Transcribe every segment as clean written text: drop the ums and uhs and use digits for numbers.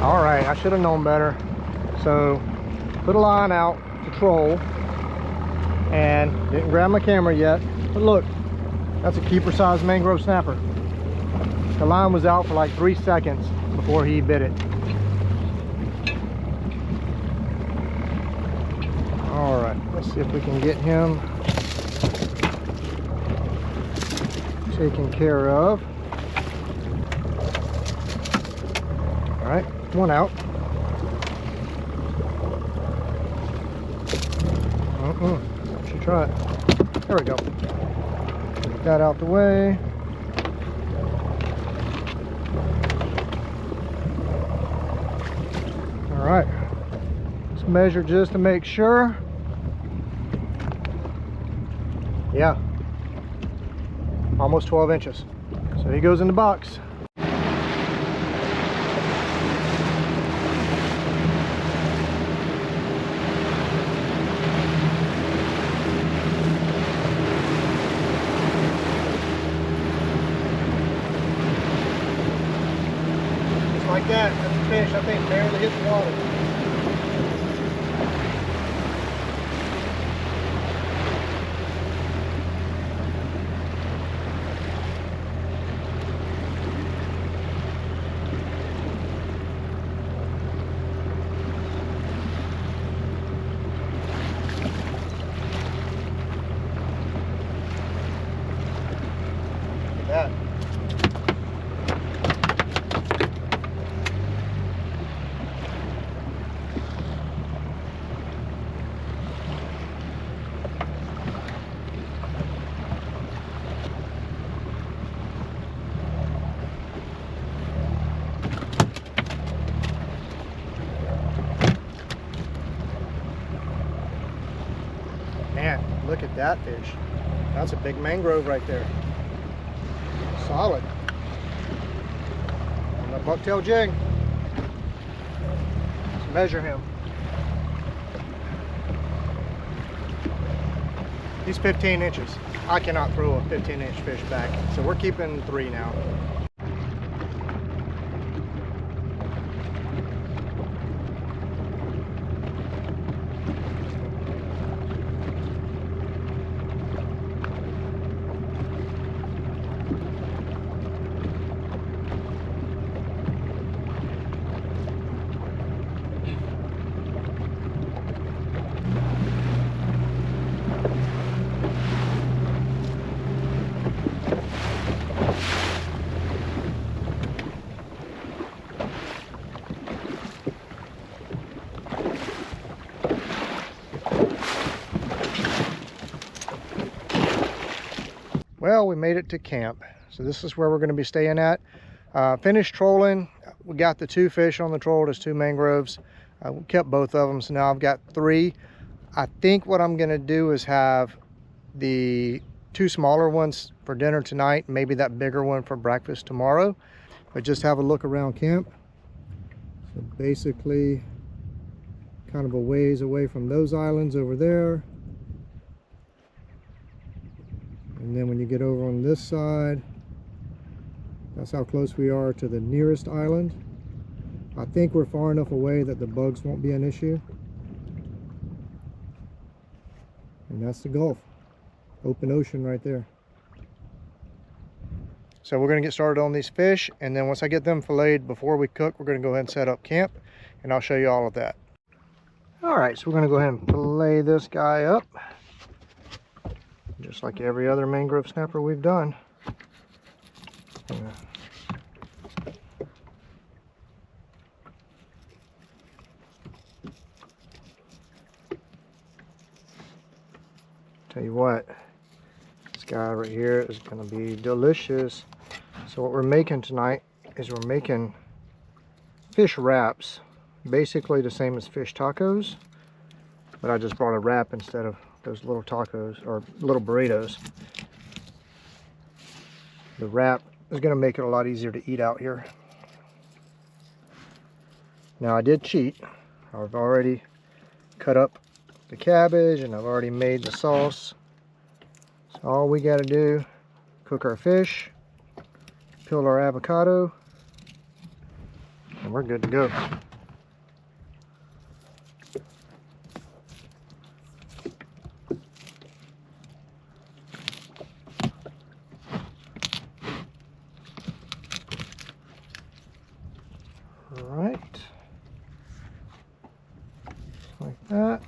All right, I should have known better. So put a line out to troll and didn't grab my camera yet, but look, that's a keeper size mangrove snapper. The line was out for like 3 seconds before he bit it. All right, let's see if we can get him taken care of. All right, one out. Should try it. There we go. Get that out the way. All right, let's measure just to make sure. Yeah, almost 12 inches. So he goes in the box. Like that, that's a fish, I think, barely hit the water. Look at that. Man, look at that fish. That's a big mangrove right there. Solid. On the bucktail jig. Let's measure him. He's 15 inches. I cannot throw a 15-inch fish back, so we're keeping 3 now. Well, we made it to camp. So this is where we're going to be staying at. Finished trolling. We got the 2 fish on the troll. There's 2 mangroves. We kept both of them, so now I've got 3. I think what I'm going to do is have the 2 smaller ones for dinner tonight, maybe that bigger one for breakfast tomorrow. But just have a look around camp. So basically, kind of a ways away from those islands over there. And then when you get over on this side, that's how close we are to the nearest island. I think we're far enough away that the bugs won't be an issue. And that's the Gulf. Open ocean right there. So we're going to get started on these fish, and then once I get them filleted before we cook, we're going to go ahead and set up camp, and I'll show you all of that. All right, so we're going to go ahead and fillet this guy up, just like every other mangrove snapper we've done. Tell you what, this guy right here is going to be delicious. So what we're making tonight is we're making fish wraps, basically the same as fish tacos, but I just brought a wrap instead of those little tacos or little burritos. The wrap is going to make it a lot easier to eat out here. Now I did cheat. I've already cut up the cabbage and I've already made the sauce. So all we got to do, cook our fish, peel our avocado, and we're good to go. All right, like that.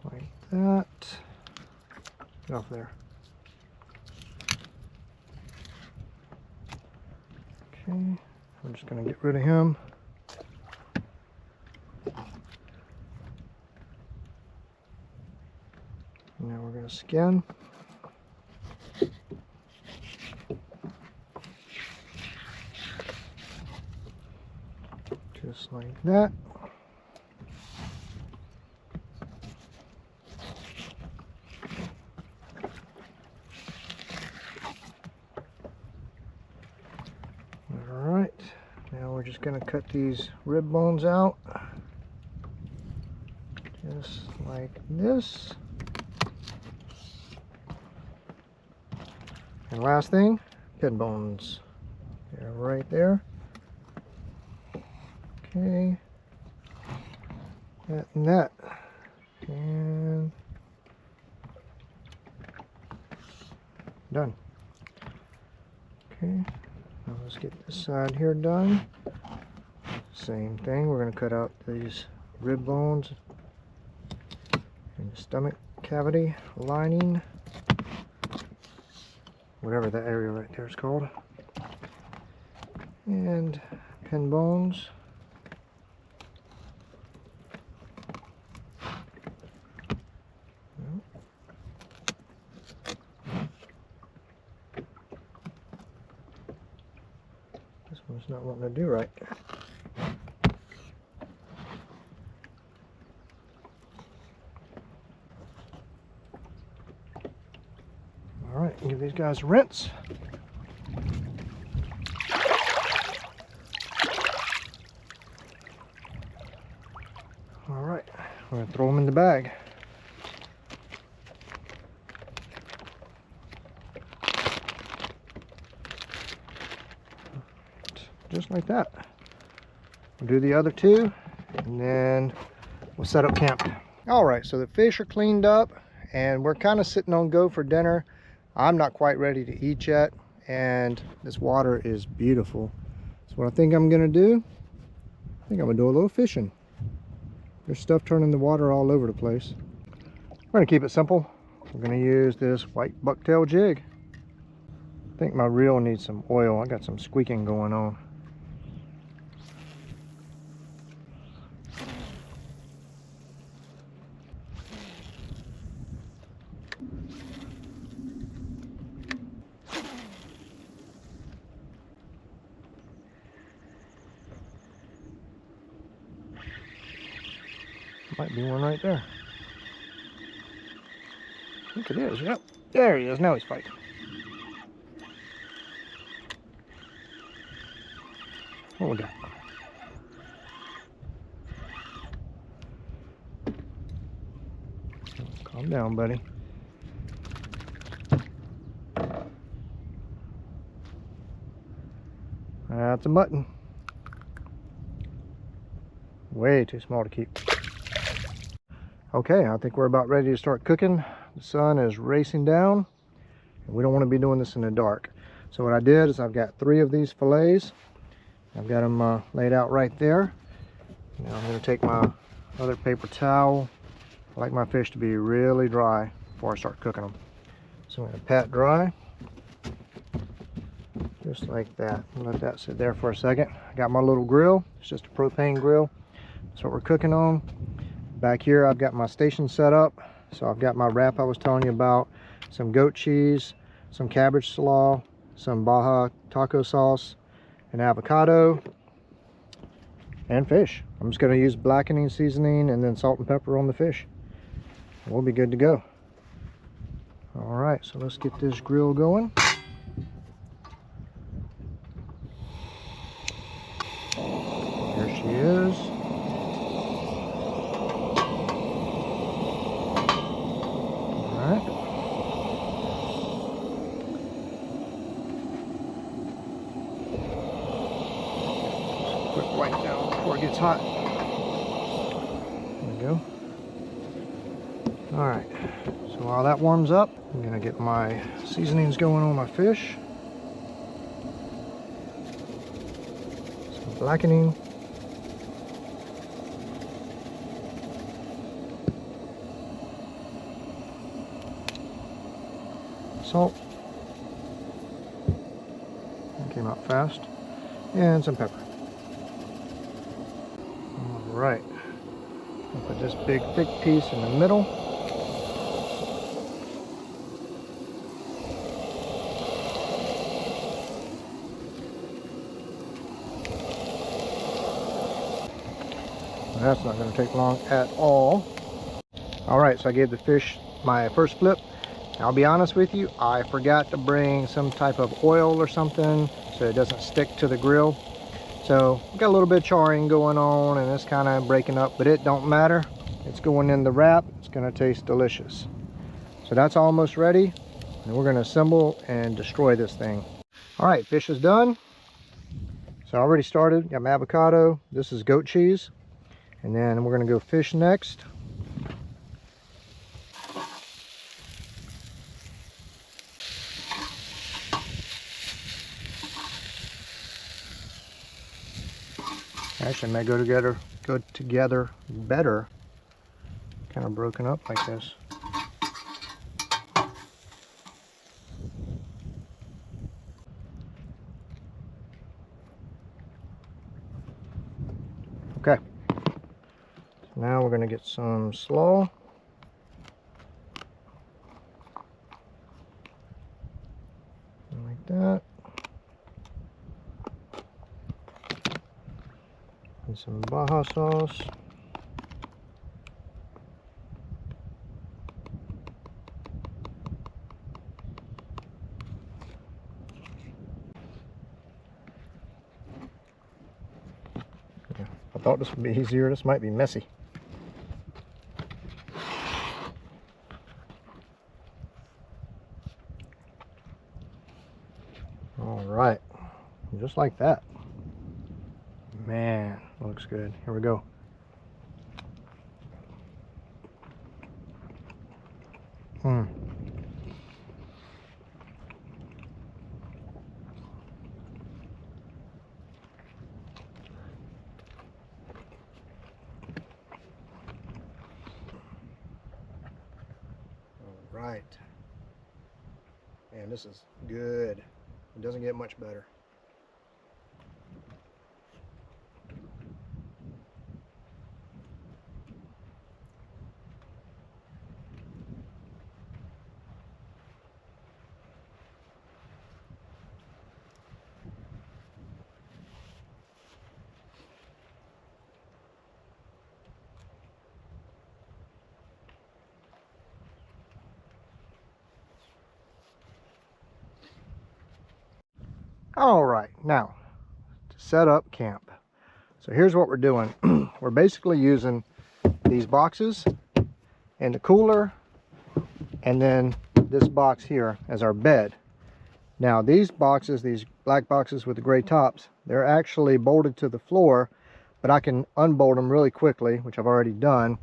Like that. Get off there. Okay, I'm just going to get rid of him. Now we're going to skin. Just like that. Alright, now we're just going to cut these rib bones out. Just like this. And last thing, pin bones. They're right there. Okay. That and that. And done. Okay. Now let's get this side here done. Same thing. We're going to cut out these rib bones and the stomach cavity lining. Whatever that area right there is called. And pin bones. This one's not wanting to do right. Alright, give these guys a rinse. Alright, we're going to throw them in the bag. Just like that. We'll do the other two and then we'll set up camp. Alright, so the fish are cleaned up and we're kind of sitting on go for dinner. I'm not quite ready to eat yet, and this water is beautiful. So what I think I'm gonna do, I think I'm gonna do a little fishing. There's stuff turning the water all over the place. We're gonna keep it simple. We're gonna use this white bucktail jig. I think my reel needs some oil. I got some squeaking going on. Might be one right there. I think it is, yep. There he is, now he's fighting. What we got? Calm down, buddy. That's a mutton. Way too small to keep. Okay, I think we're about ready to start cooking. The sun is racing down, and we don't want to be doing this in the dark. So what I did is I've got 3 of these fillets. I've got them laid out right there. Now I'm going to take my other paper towel. I like my fish to be really dry before I start cooking them. So I'm going to pat dry. Just like that. Let that sit there for a second. I got my little grill. It's just a propane grill. That's what we're cooking on. Back here I've got my station set up. So I've got my wrap I was telling you about, some goat cheese, some cabbage slaw, some Baja taco sauce, an avocado, and fish. I'm just going to use blackening seasoning and then salt and pepper on the fish. We'll be good to go. Alright, so let's get this grill going. There she is. hot. There we go. All right, so while that warms up, I'm gonna get my seasonings going on my fish. Some blackening. Salt. That came out fast. And some pepper. All right. I'll put this big thick piece in the middle. That's not going to take long at all. All right, so I gave the fish my first flip. I'll be honest with you, I forgot to bring some type of oil or something so it doesn't stick to the grill. So got a little bit of charring going on and it's kind of breaking up, but it don't matter. It's going in the wrap. It's going to taste delicious. So that's almost ready, and we're going to assemble and destroy this thing. All right, fish is done. So I already started. Got my avocado. This is goat cheese. And then we're going to go fish next. Actually, it may go together better. Kind of broken up like this. Okay. So now we're going to get some slaw. Like that. And some Baja sauce. Yeah, I thought this would be easier. This might be messy. All right, just like that. Man, looks good. Here we go. All right. Man, this is good. It doesn't get much better. All right, now to set up camp. So here's what we're doing. We're basically using these boxes and the cooler and then this box here as our bed. Now these boxes, these black boxes with the gray tops, they're actually bolted to the floor, but I can unbolt them really quickly, which I've already done,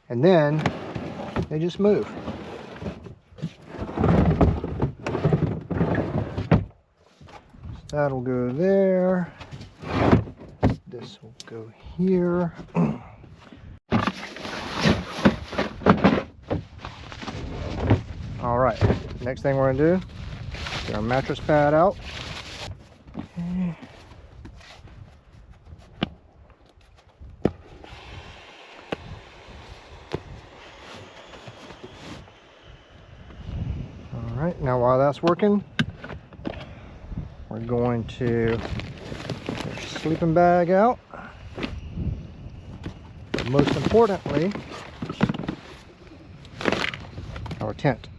and then they just move. So that'll go there. This will go here. All right, next thing we're gonna do, get our mattress pad out. Okay. All right, now while that's working, we're going to get our sleeping bag out. But most importantly, our tent.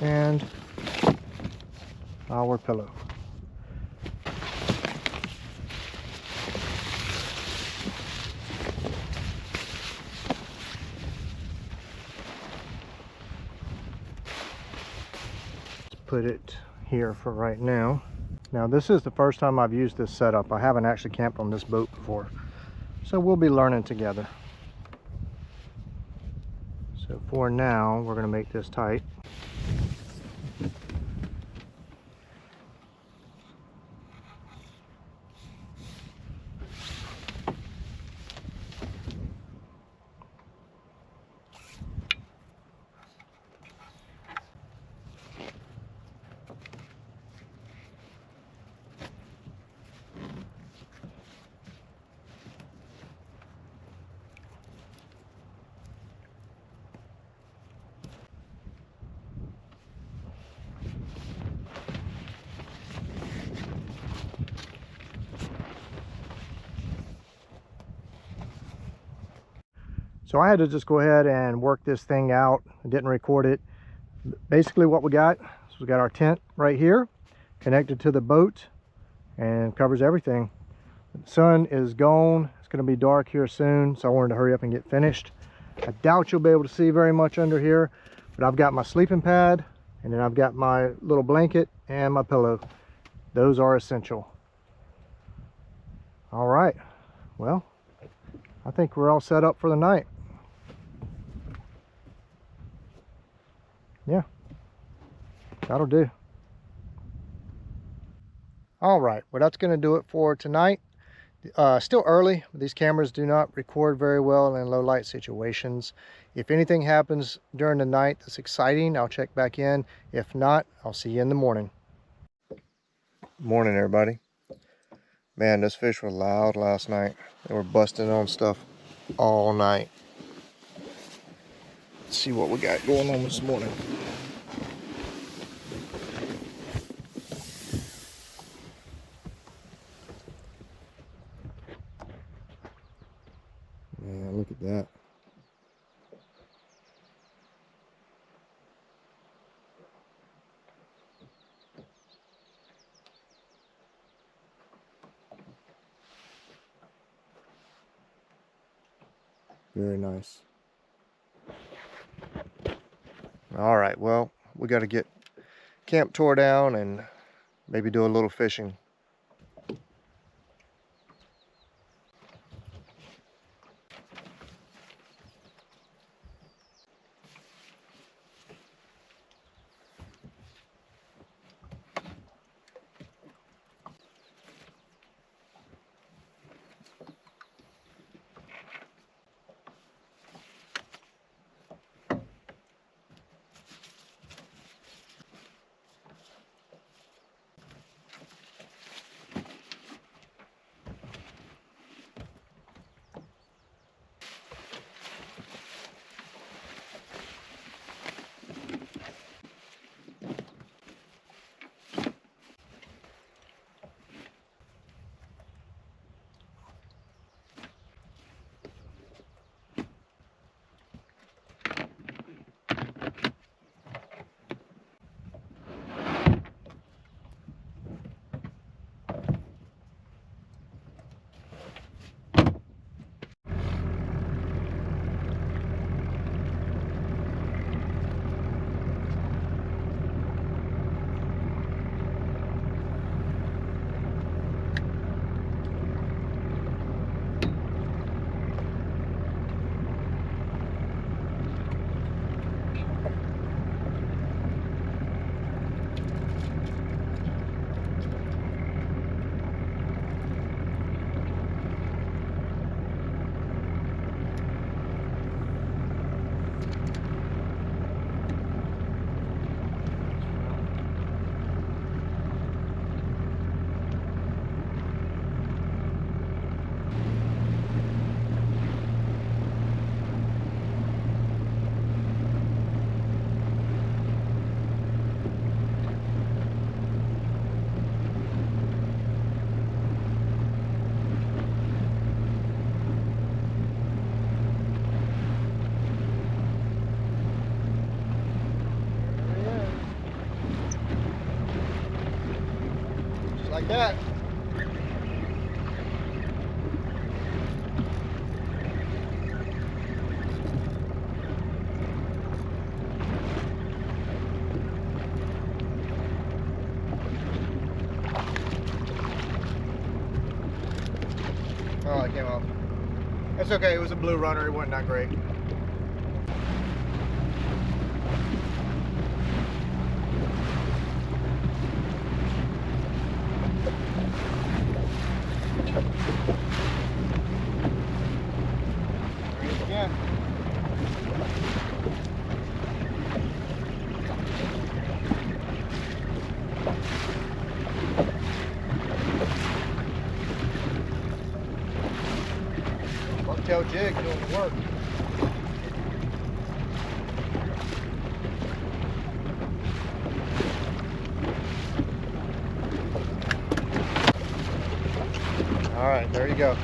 And our pillow. Let's put it here for right now. Now this is the first time I've used this setup. I haven't actually camped on this boat before, so we'll be learning together. So for now, we're going to make this tight. So I had to just go ahead and work this thing out. I didn't record it. Basically what we got is we got our tent right here connected to the boat and covers everything. The sun is gone. It's going to be dark here soon, so I wanted to hurry up and get finished. I doubt you'll be able to see very much under here, but I've got my sleeping pad, and then I've got my little blanket and my pillow. Those are essential. All right, well, I think we're all set up for the night. Yeah, that'll do. All right, well, that's going to do it for tonight. Still early. These cameras do not record very well in low light situations. If anything happens during the night that's exciting, I'll check back in. If not, I'll see you in the morning. Morning, everybody. Man, those fish were loud last night. They were busting on stuff all night. Let's see what we got going on this morning. Man, look at that. Very nice. All right, well, we got to get camp tore down and maybe do a little fishing. Like that. That's okay, it was a blue runner, it wasn't that great. There he is again. Bucktail jig doing the work. All right, there you go.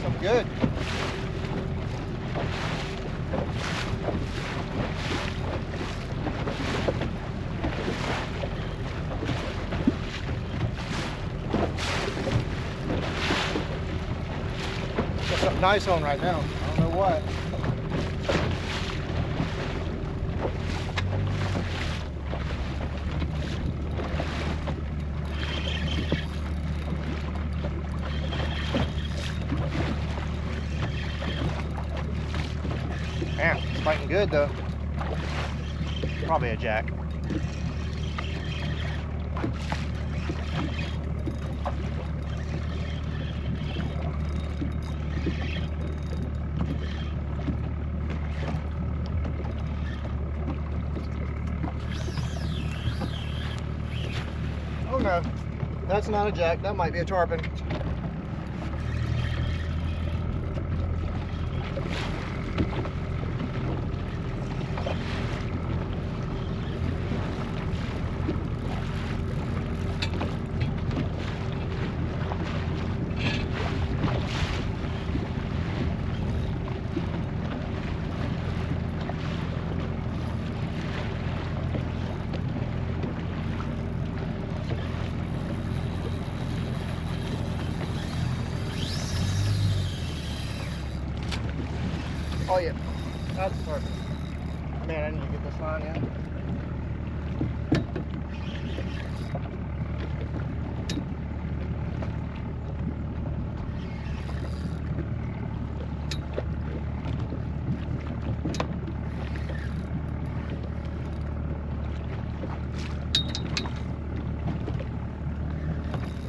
Some good. Got something nice on right now. I don't know what. Man, it's fighting good though. Probably a jack. Oh no, that's not a jack. That might be a tarpon. Oh yeah, that's perfect. Man, I need to get this line in.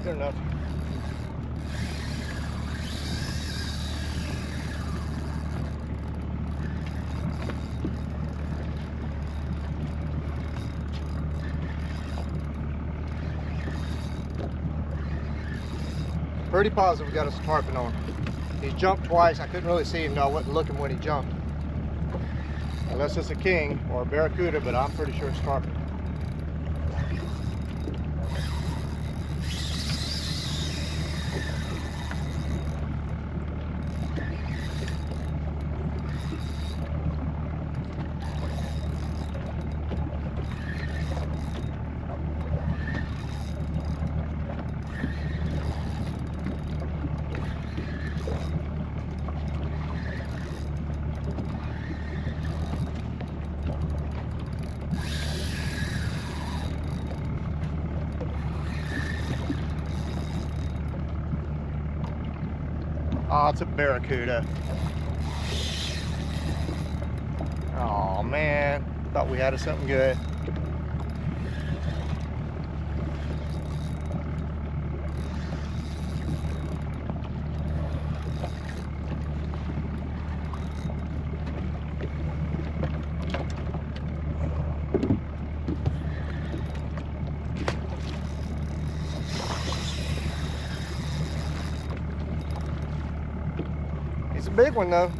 Good enough. Pretty positive we got us a tarpon on. He jumped twice. I couldn't really see him though. I wasn't looking when he jumped. Unless it's a king or a barracuda, but I'm pretty sure it's tarpon. Oh, it's a barracuda. Oh man, thought we had something good. It's a big one though.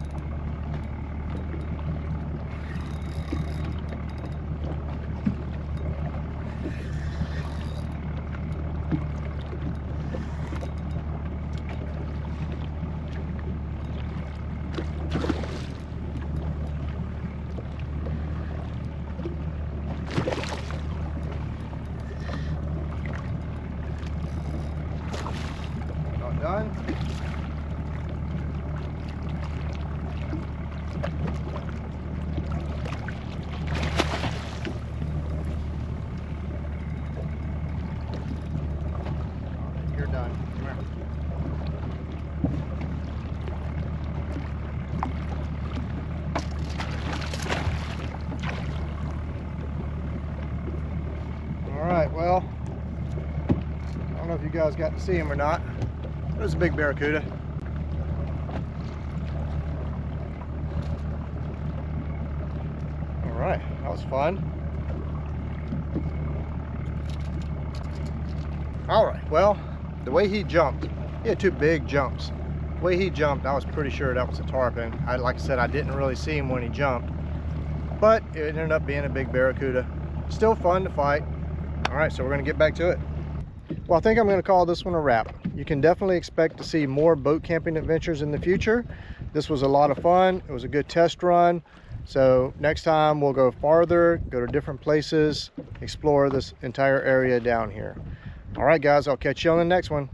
Well, I don't know if you guys got to see him or not. There's a big barracuda. All right, that was fun. All right, well, the way he jumped, he had two big jumps. The way he jumped, I was pretty sure that was a tarpon. Like I said, I didn't really see him when he jumped, but it ended up being a big barracuda. Still fun to fight. All right, so we're gonna get back to it. Well, I think I'm gonna call this one a wrap. You can definitely expect to see more boat camping adventures in the future. This was a lot of fun. It was a good test run. So next time we'll go farther, go to different places, explore this entire area down here. All right, guys, I'll catch you on the next one.